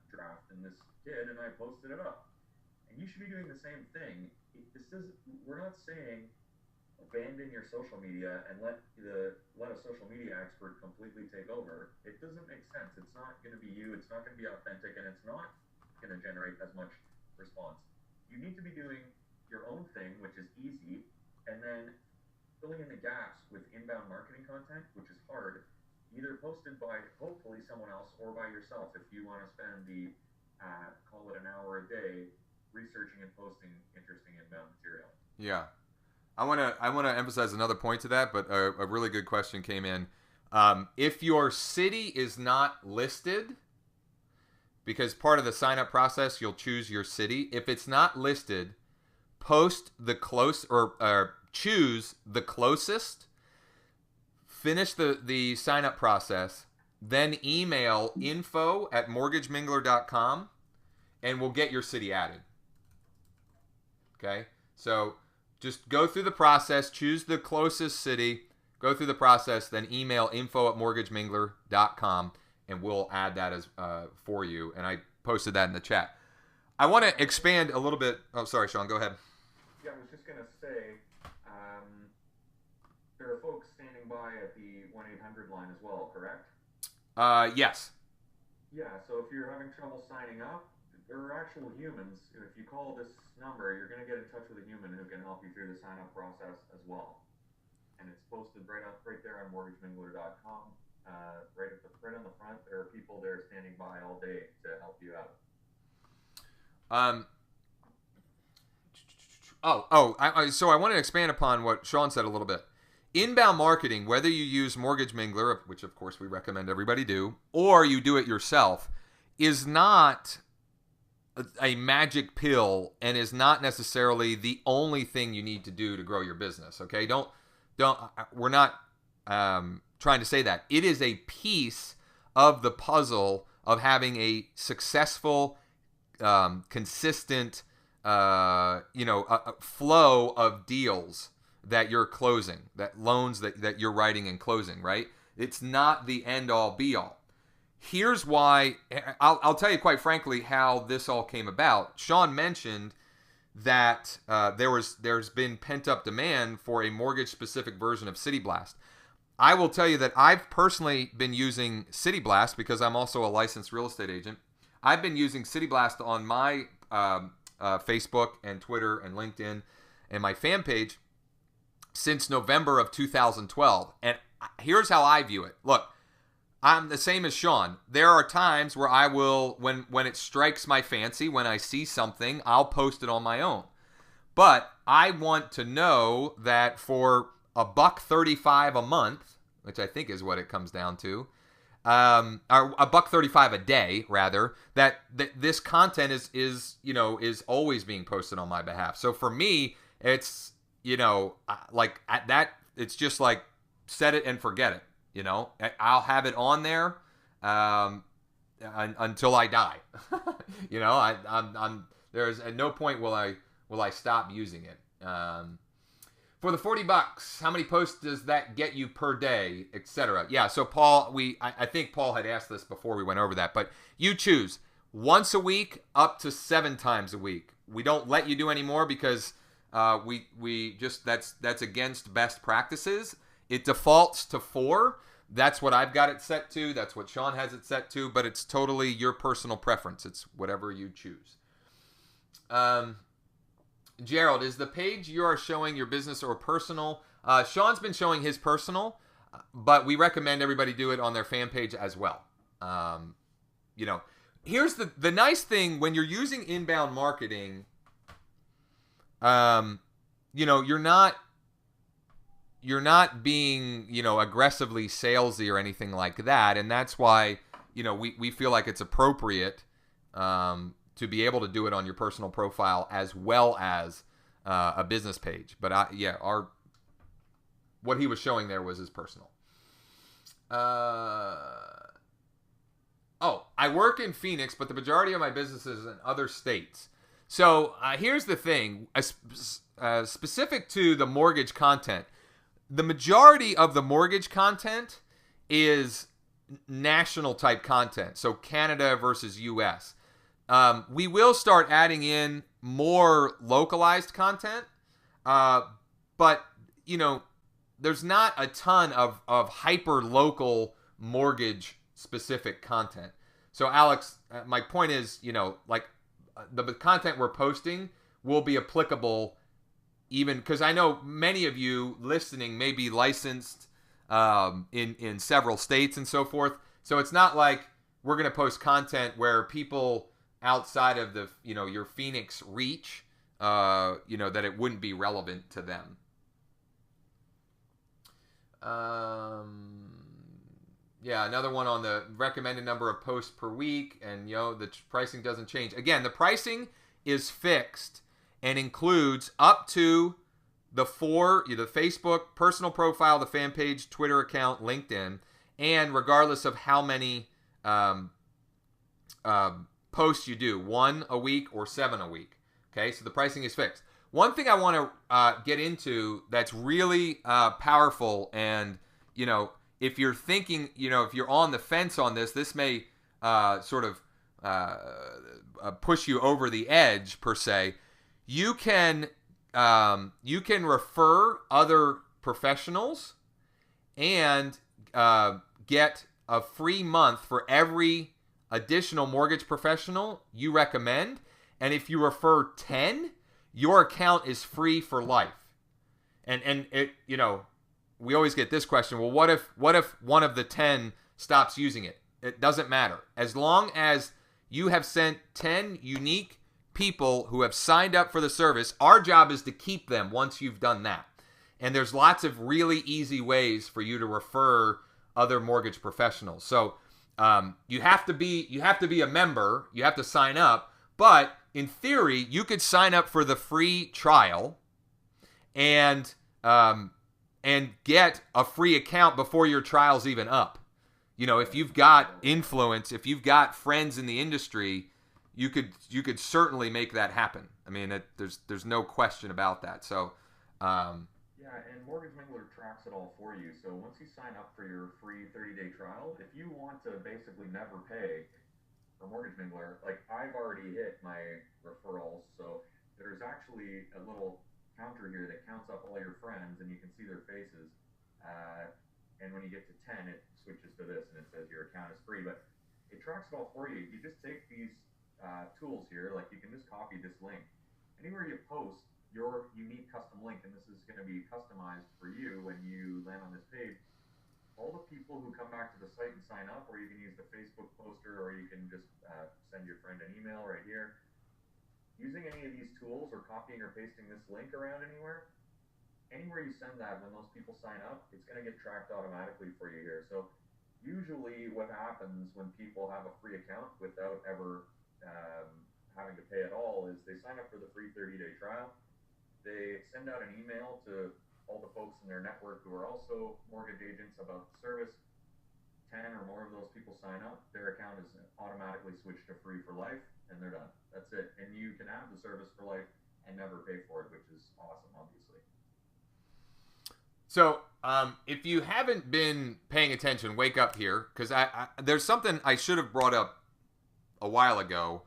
draft and this kid, and I posted it up. And you should be doing the same thing. We're not saying abandon your social media and let a social media expert completely take over. It doesn't make sense. It's not going to be you. It's not going to be authentic, and it's not going to generate as much response. You need to be doing your own thing, which is easy, and then filling in the gaps with inbound marketing content, which is hard, either posted by hopefully someone else or by yourself if you want to spend the call it an hour a day researching and posting interesting inbound material. Yeah. I want to emphasize another point to that, but a really good question came in. If your city is not listed, because part of the sign up process, you'll choose your city. If it's not listed, post the close or choose the closest, finish the sign up process, then email info@mortgagemingler.com and we'll get your city added. Okay? So just go through the process, choose the closest city, go through the process, then email info@mortgagemingler.com and we'll add that as for you. And I posted that in the chat. I want to expand a little bit. Oh, sorry, Sean, go ahead. Yeah, I was just going to say, there are folks standing by at the 1-800 line as well, correct? Yes. Yeah, so if you're having trouble signing up, there are actual humans. If you call this number, you're going to get in touch with a human who can help you through the sign-up process as well. And it's posted right there on mortgagemingler.com. Right on the front, there are people there standing by all day to help you out. So I want to expand upon what Sean said a little bit. inbound marketing, whether you use Mortgage Mingler, which of course we recommend everybody do, or you do it yourself, is not a magic pill and is not necessarily the only thing you need to do to grow your business. Okay, we're not trying to say that. It is a piece of the puzzle of having a successful, consistent, a flow of deals that you're closing, that loans that you're writing and closing, right? It's not the end all be all. Here's why. I'll tell you quite frankly how this all came about. Sean mentioned that there's been pent up demand for a mortgage specific version of City Blast. I will tell you that I've personally been using City Blast because I'm also a licensed real estate agent. I've been using City Blast on my Facebook and Twitter and LinkedIn and my fan page since November of 2012. And here's how I view it. Look, I'm the same as Sean. There are times where I will, when it strikes my fancy, when I see something, I'll post it on my own. But I want to know that for $1.35 a month, which I think is what it comes down to, or $1.35 a day, rather, that this content is always being posted on my behalf. So for me, it's like at that, it's just like set it and forget it. I'll have it on there until I die. I'm there's at no point will I stop using it. For the $40, how many posts does that get you per day, etc.? Yeah. So Paul, I think Paul had asked this before we went over that, but you choose once a week up to 7 times a week. We don't let you do any more because we just that's against best practices. It defaults to 4. That's what I've got it set to. That's what Sean has it set to, but it's totally your personal preference. It's whatever you choose. Gerald, is the page you are showing your business or personal? Sean's been showing his personal, but we recommend everybody do it on their fan page as well. Here's the nice thing when you're using inbound marketing, you're not being, aggressively salesy or anything like that. And that's why, we feel like it's appropriate to be able to do it on your personal profile as well as a business page. But what he was showing there was his personal. I work in Phoenix, but the majority of my business is in other states. So here's the thing, specific to the mortgage content. The majority of the mortgage content is national type content. So Canada versus US. We will start adding in more localized content. But, there's not a ton of hyper local mortgage specific content. So Alex, my point is, the content we're posting will be applicable even because I know many of you listening may be licensed in several states and so forth. So it's not like we're going to post content where people outside of the your Phoenix reach that it wouldn't be relevant to them. Another one on the recommended number of posts per week, and the pricing doesn't change. Again, the pricing is fixed and includes up to the 4, the Facebook personal profile, the fan page, Twitter account, LinkedIn, and regardless of how many posts you do, 1 a week or 7 a week. Okay, so the pricing is fixed. One thing I want to get into that's really powerful, and if you're thinking, if you're on the fence on this, this may sort of push you over the edge per se. You can refer other professionals and get a free month for every additional mortgage professional you recommend. And if you refer 10, your account is free for life. And it, we always get this question. Well, what if one of the 10 stops using it? It doesn't matter. As long as you have sent 10 unique people who have signed up for the service, our job is to keep them once you've done that. And there's lots of really easy ways for you to refer other mortgage professionals. So you have to be a member. You have to sign up. But in theory, you could sign up for the free trial and get a free account before your trial's even up. You know, if you've got influence, if you've got friends in the industry, you could certainly make that happen. I mean, there's no question about that. So, yeah, and Mortgage Mingler tracks it all for you. So once you sign up for your free 30-day trial, if you want to basically never pay for Mortgage Mingler, like I've already hit my referrals, so there's actually a little counter here that counts up all your friends, and you can see their faces. And when you get to 10, it switches to this, and it says your account is free. But it tracks it all for you. You just take these tools here, like you can just copy this link. Anywhere you post your unique custom link, and this is going to be customized for you when you land on this page, all the people who come back to the site and sign up, or you can use the Facebook poster, or you can just send your friend an email right here. Using any of these tools or copying or pasting this link around anywhere you send that, when those people sign up, it's going to get tracked automatically for you here. So usually what happens when people have a free account without ever having to pay at all is they sign up for the free 30-day trial. They send out an email to all the folks in their network who are also mortgage agents about the service. 10 or more of those people sign up, their account is automatically switched to free for life, and they're done. That's it. And you can have the service for life and never pay for it, which is awesome, obviously. So if you haven't been paying attention, wake up here, because there's something I should have brought up a while ago,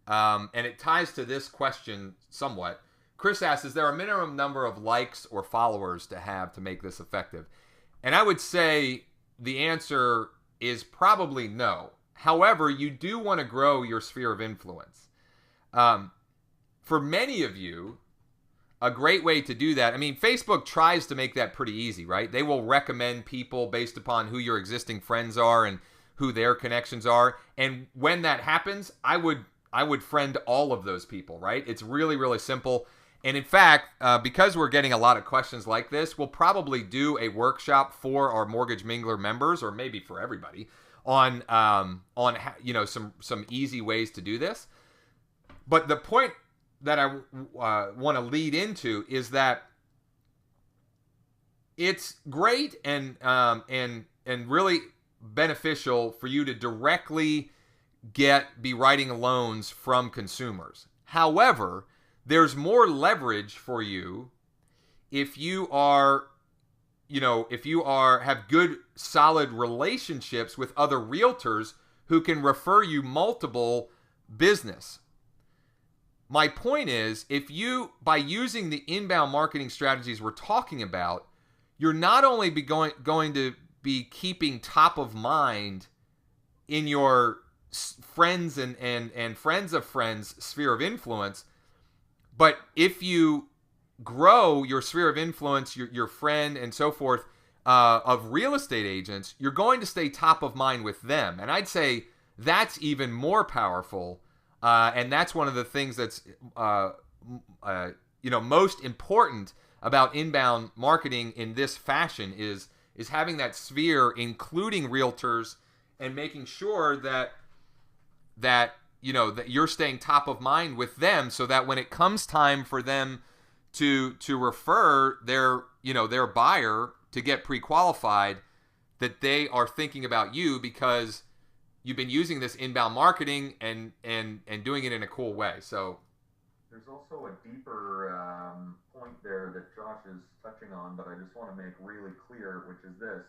and it ties to this question somewhat. Chris asks, is there a minimum number of likes or followers to have to make this effective? And I would say the answer is probably no. However, you do want to grow your sphere of influence. For many of you, a great way to do that, I mean, Facebook tries to make that pretty easy, right? They will recommend people based upon who your existing friends are and who their connections are. And when that happens, I would friend all of those people, right? It's really, really simple. And in fact, because we're getting a lot of questions like this, we'll probably do a workshop for our Mortgage Mingler members, or maybe for everybody, on some easy ways to do this. But the point that I want to lead into is that it's great and really beneficial for you to directly be writing loans from consumers. However, there's more leverage for you if you have good, solid relationships with other realtors who can refer you multiple business. My point is, by using the inbound marketing strategies we're talking about, you're not only going to be keeping top of mind in your friends and friends of friends sphere of influence, but if you grow your sphere of influence, your friend and so forth of real estate agents, you're going to stay top of mind with them. And I'd say that's even more powerful. And that's one of the things that's most important about inbound marketing in this fashion is having that sphere, including realtors, and making sure that you're staying top of mind with them, so that when it comes time for them to refer their buyer to get pre-qualified, that they are thinking about you because you've been using this inbound marketing and doing it in a cool way. So there's also a deeper point there that Josh is touching on, but I just want to make really clear, which is this.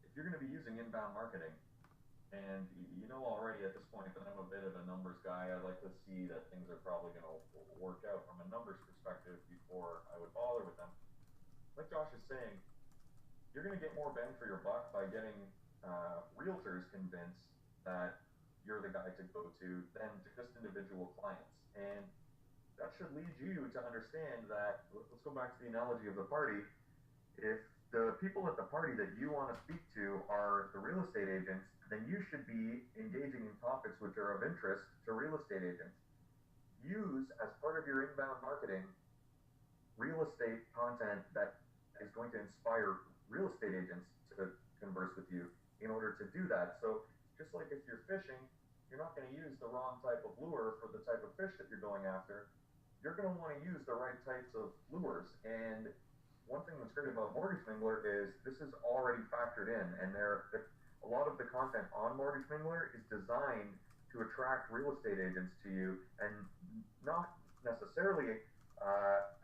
If you're going to be using inbound marketing, and you know already at this point that I'm a bit of a numbers guy, I like to see that things are probably going to work out from a numbers perspective before I would bother with them. Like Josh is saying, you're going to get more bang for your buck by getting realtors convinced that you're the guy to go to than just individual clients. And that should lead you to understand that, let's go back to the analogy of the party. If the people at the party that you want to speak to are the real estate agents, then you should be engaging in topics which are of interest to real estate agents. Use, as part of your inbound marketing, real estate content that is going to inspire real estate agents to converse with you in order to do that. So just like if you're fishing, you're not going to use the wrong type of lure for the type of fish that you're going after. You're going to want to use the right types of lures. And one thing that's great about Mortgage Mingler is this is already factored in, and a lot of the content on Mortgage Mingler is designed to attract real estate agents to you, and not necessarily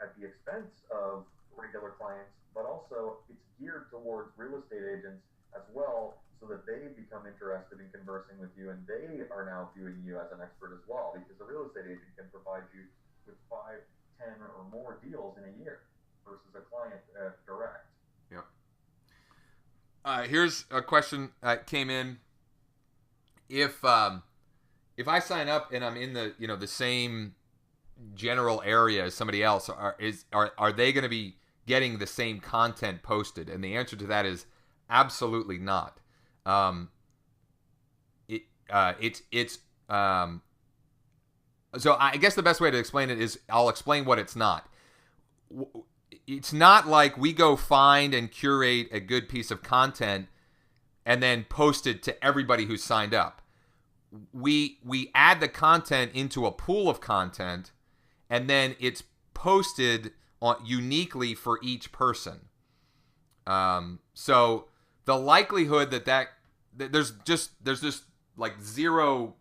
at the expense of regular clients, but also it's geared towards real estate agents as well, so that they become interested in conversing with you, and they are now viewing you as an expert as well, because a real estate agent can provide you with 5, 10, or more deals in a year versus a client direct. Yep. Here's a question that came in. If I sign up and I'm in the same general area as somebody else, are they going to be getting the same content posted? And the answer to that is absolutely not. So I guess the best way to explain it is I'll explain what it's not. It's not like we go find and curate a good piece of content and then post it to everybody who's signed up. We add the content into a pool of content, and then it's posted uniquely for each person. So the likelihood that there's just like 0%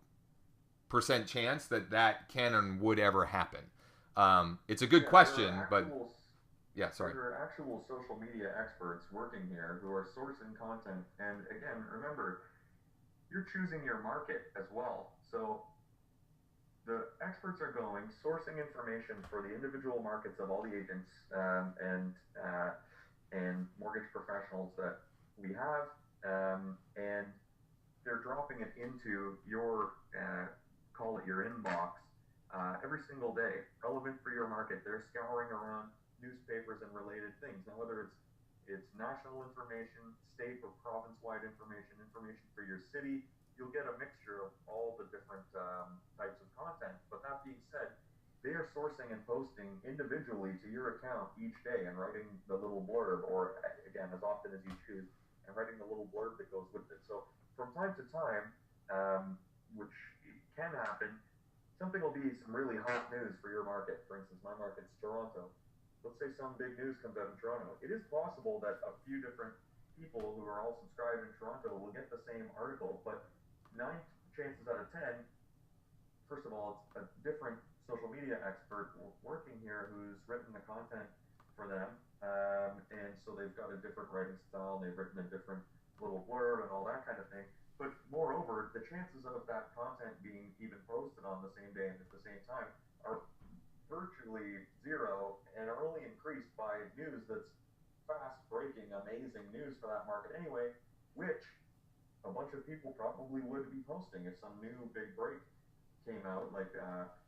chance that can and would ever happen. It's a good question, but yeah, sorry. There are actual social media experts working here who are sourcing content, and again, remember, you're choosing your market as well. So the experts are sourcing information for the individual markets of all the agents and mortgage professionals that we have, and they're dropping it into your call it your inbox every single day, relevant for your market. They're scouring around newspapers and related things. Now, whether it's national information, state or province-wide information for your city, you'll get a mixture of all the different types of content. But that being said, they are sourcing and posting individually to your account each day and writing the little blurb, or again, as often as you choose, and writing the little blurb that goes with it. So from time to time, which can happen, something will be some really hot news for your market. For instance, my market's Toronto. Let's say some big news comes out in Toronto. It is possible that a few different people who are all subscribed in Toronto will get the same article, but 9 chances out of 10, first of all, it's a different social media expert working here who's written the content for them, and so they've got a different writing style, and they've written a different little blurb and all that kind of thing. But moreover, the chances of that content being even posted on the same day and at the same time are virtually zero, and are only increased by news that's fast-breaking, amazing news for that market anyway, which a bunch of people probably would be posting if some new big break came out, like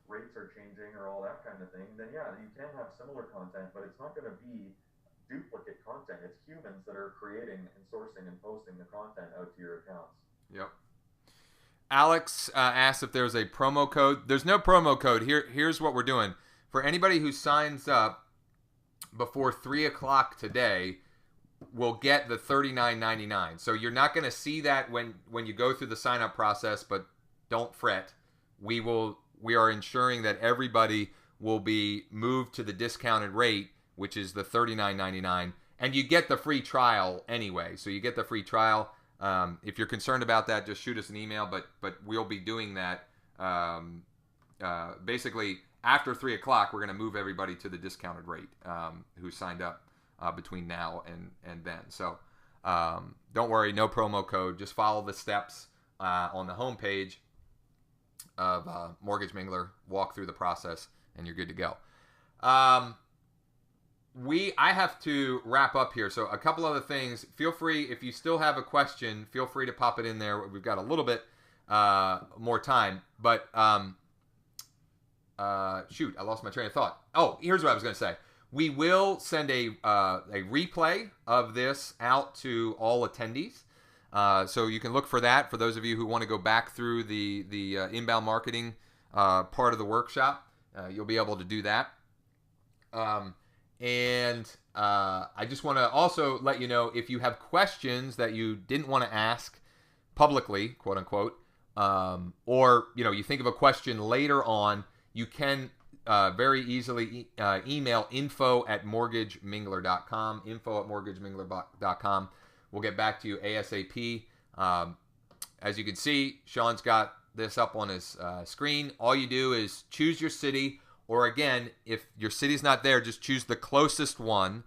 rates are changing or all that kind of thing. Then yeah, you can have similar content, but it's not going to be duplicate content. It's humans that are creating and sourcing and posting the content out to your accounts. Yep. Alex asked if there's a promo code. There's no promo code. Here's what we're doing. For anybody who signs up before 3 o'clock today, will get the $39.99. So you're not going to see that when you go through the sign up process, but don't fret. We are ensuring that everybody will be moved to the discounted rate, which is the $39.99, and you get the free trial anyway. So you get the free trial. If you're concerned about that, just shoot us an email, but we'll be doing that. Basically, after 3 o'clock, we're going to move everybody to the discounted rate who signed up between now and then. So don't worry, no promo code. Just follow the steps on the homepage of Mortgage Mingler. Walk through the process, and you're good to go. I have to wrap up here. So a couple other things. Feel free, if you still have a question, feel free to pop it in there. We've got a little bit more time. But shoot, I lost my train of thought. Oh, here's what I was going to say. We will send a replay of this out to all attendees. So you can look for that for those of you who want to go back through the inbound marketing part of the workshop. You'll be able to do that. And I just want to also let you know, if you have questions that you didn't want to ask publicly, quote unquote, or you think of a question later on, you can very easily email info@mortgagemingler.com. Info@mortgagemingler.com. We'll get back to you ASAP. As you can see, Sean's got this up on his screen. All you do is choose your city, or again, if your city's not there, just choose the closest one.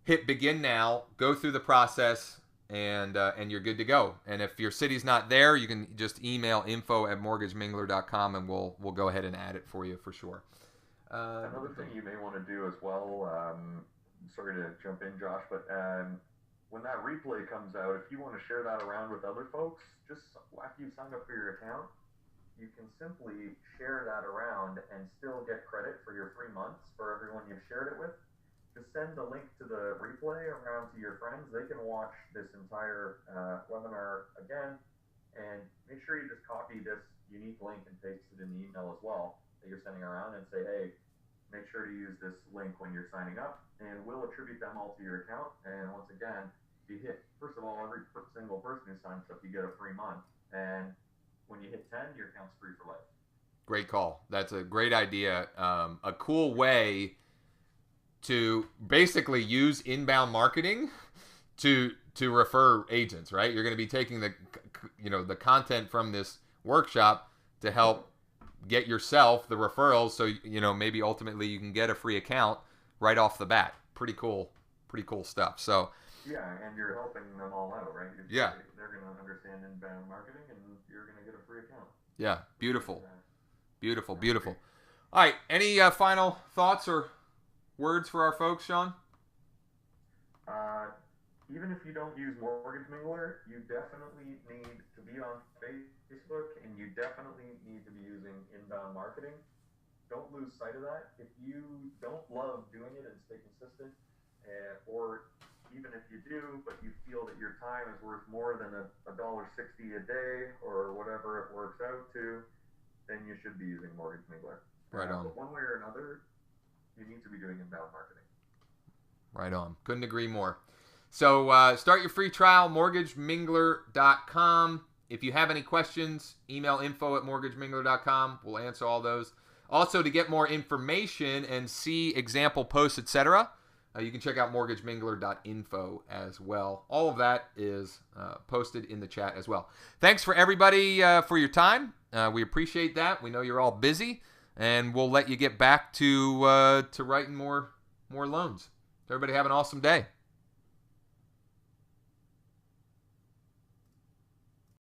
Hit begin now. Go through the process, and you're good to go. And if your city's not there, you can just email info@mortgagemingler.com, and we'll go ahead and add it for you for sure. Another thing you may want to do as well. Sorry to jump in, Josh, but when that replay comes out, if you want to share that around with other folks, just after you've signed up for your account, you can simply share that around and still get credit for your 3 months for everyone you've shared it with. Just send the link to the replay around to your friends. They can watch this entire webinar again, and make sure you just copy this unique link and paste it in the email as well that you're sending around, and say, hey, make sure to use this link when you're signing up, and we'll attribute them all to your account. And once again, you hit, first of all, every single person who signs up, you get a free month, and when you hit 10, your account's free for life. Great call. That's a great idea. A cool way to basically use inbound marketing to refer agents, right? You're going to be taking the content from this workshop to help get yourself the referrals, so maybe ultimately you can get a free account right off the bat. Pretty cool stuff. So yeah, and you're helping them all out, right? They're going to understand inbound marketing, and you're going to get a free account. Yeah, beautiful. All right, any final thoughts or words for our folks, Sean? Even if you don't use Mortgage Mingler, you definitely need to be on Facebook, and you definitely need to be using inbound marketing. Don't lose sight of that. If you don't love doing it and stay consistent, or even if you do, but you feel that your time is worth more than $1.60 a day or whatever it works out to, then you should be using Mortgage Mingler. Right on. But one way or another, you need to be doing inbound marketing. Right on. Couldn't agree more. So start your free trial, mortgagemingler.com. If you have any questions, email info@mortgagemingler.com. We'll answer all those. Also, to get more information and see example posts, etc., you can check out mortgagemingler.info as well. All of that is posted in the chat as well. Thanks for everybody for your time. We appreciate that. We know you're all busy, and we'll let you get back to writing more loans. Everybody have an awesome day.